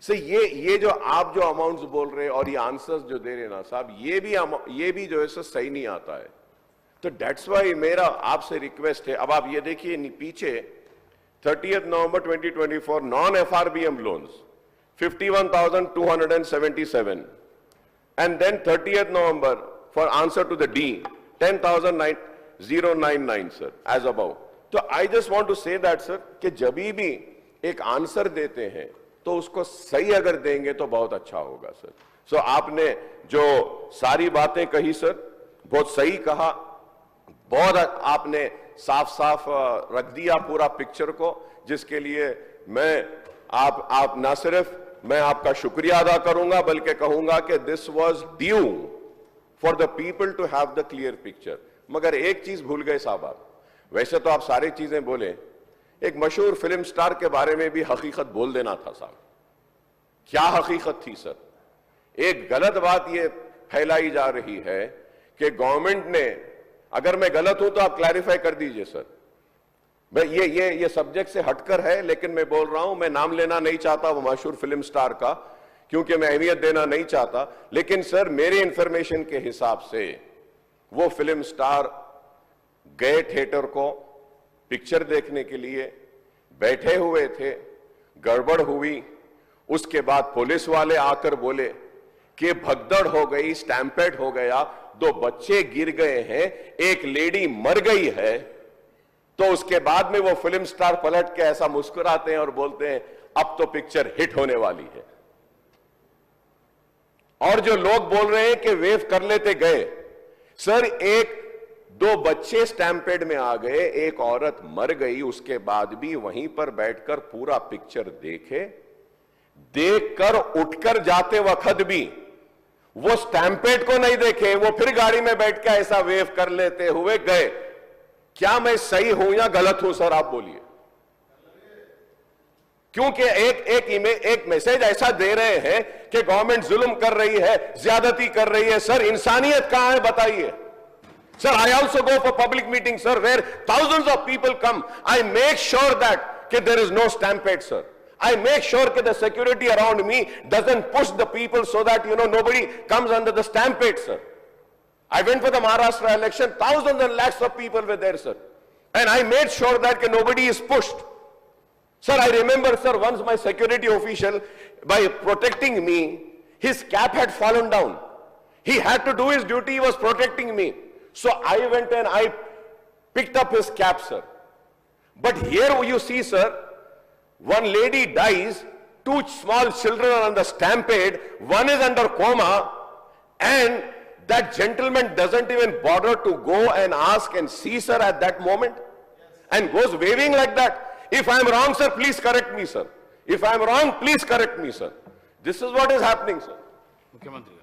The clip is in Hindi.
सर ये जो आप जो अमाउंट्स बोल रहे हैं और ये आंसर्स जो दे रहे हैं ना साहब, ये भी जो है सर सही नहीं आता है। तो डेट्स वाई मेरा आपसे रिक्वेस्ट है, अब आप ये देखिए पीछे 30 नवंबर 2024 non FRBM loans 51,277 and then 30th November for answer to the D 10,099 sir as above। तो I just want to say that sir कि जब भी एक आंसर देते हैं तो उसको सही अगर देंगे तो बहुत अच्छा होगा सर। सो आपने जो सारी बातें कही सर बहुत सही कहा, बहुत आपने साफ साफ रख दिया पूरा पिक्चर को, जिसके लिए मैं आप ना सिर्फ मैं आपका शुक्रिया अदा करूंगा बल्कि कहूंगा कि this was due for the people to have the clear picture. मगर एक चीज भूल गए साहब आप, वैसे तो आप सारी चीजें बोले, एक मशहूर फिल्म स्टार के बारे में भी हकीकत बोल देना था साहब। क्या हकीकत थी सर? एक गलत बात यह फैलाई जा रही है कि गवर्नमेंट ने, अगर मैं गलत हूं तो आप क्लैरिफाई कर दीजिए सर, ये सब्जेक्ट से हटकर है, लेकिन मैं बोल रहा हूं, मैं नाम लेना नहीं चाहता वो मशहूर फिल्म स्टार का, क्योंकि मैं अहमियत देना नहीं चाहता, लेकिन सर मेरे इंफॉर्मेशन के हिसाब से वो फिल्म स्टार गए थिएटर को पिक्चर देखने के लिए, बैठे हुए थे, गड़बड़ हुई, उसके बाद पुलिस वाले आकर बोले कि भगदड़ हो गई, स्टैम्पेड हो गया, 2 बच्चे गिर गए हैं, एक लेडी मर गई है। तो उसके बाद में वो फिल्म स्टार पलट के ऐसा मुस्कुराते हैं और बोलते हैं अब तो पिक्चर हिट होने वाली है। और जो लोग बोल रहे हैं कि वेव कर लेते गए, सर 1-2 बच्चे स्टैम्पेड में आ गए, एक औरत मर गई, उसके बाद भी वहीं पर बैठकर पूरा पिक्चर देखकर उठकर जाते वक्त भी वो स्टैम्पेड को नहीं देखे, वो फिर गाड़ी में बैठ के ऐसा वेव कर लेते हुए गए। क्या मैं सही हूं या गलत हूं सर, आप बोलिए? क्योंकि एक मैसेज ऐसा दे रहे हैं कि गवर्नमेंट जुल्म कर रही है, ज्यादती कर रही है। सर इंसानियत कहां है बताइए? Sir I also go for public meeting sir where thousands of people come, I make sure that कि there is no stampede sir. I make sure that the security around me doesn't push the people so that, nobody comes under the stampede, sir. I went for the Maharashtra election, thousands and lakhs of people were there, sir. And I made sure that nobody is pushed. Sir, I remember, sir, once my security official, by protecting me, his cap had fallen down. He had to do his duty, he was protecting me. So I went and I picked up his cap, sir. But here you see, sir, one lady dies, 2 small children are on the stampede, one is under coma, and that gentleman doesn't even bother to go and ask and see sir at that moment, and goes waving like that. If I am wrong, sir, please correct me, sir. If I am wrong, please correct me, sir. This is what is happening, sir. मुख्यमंत्री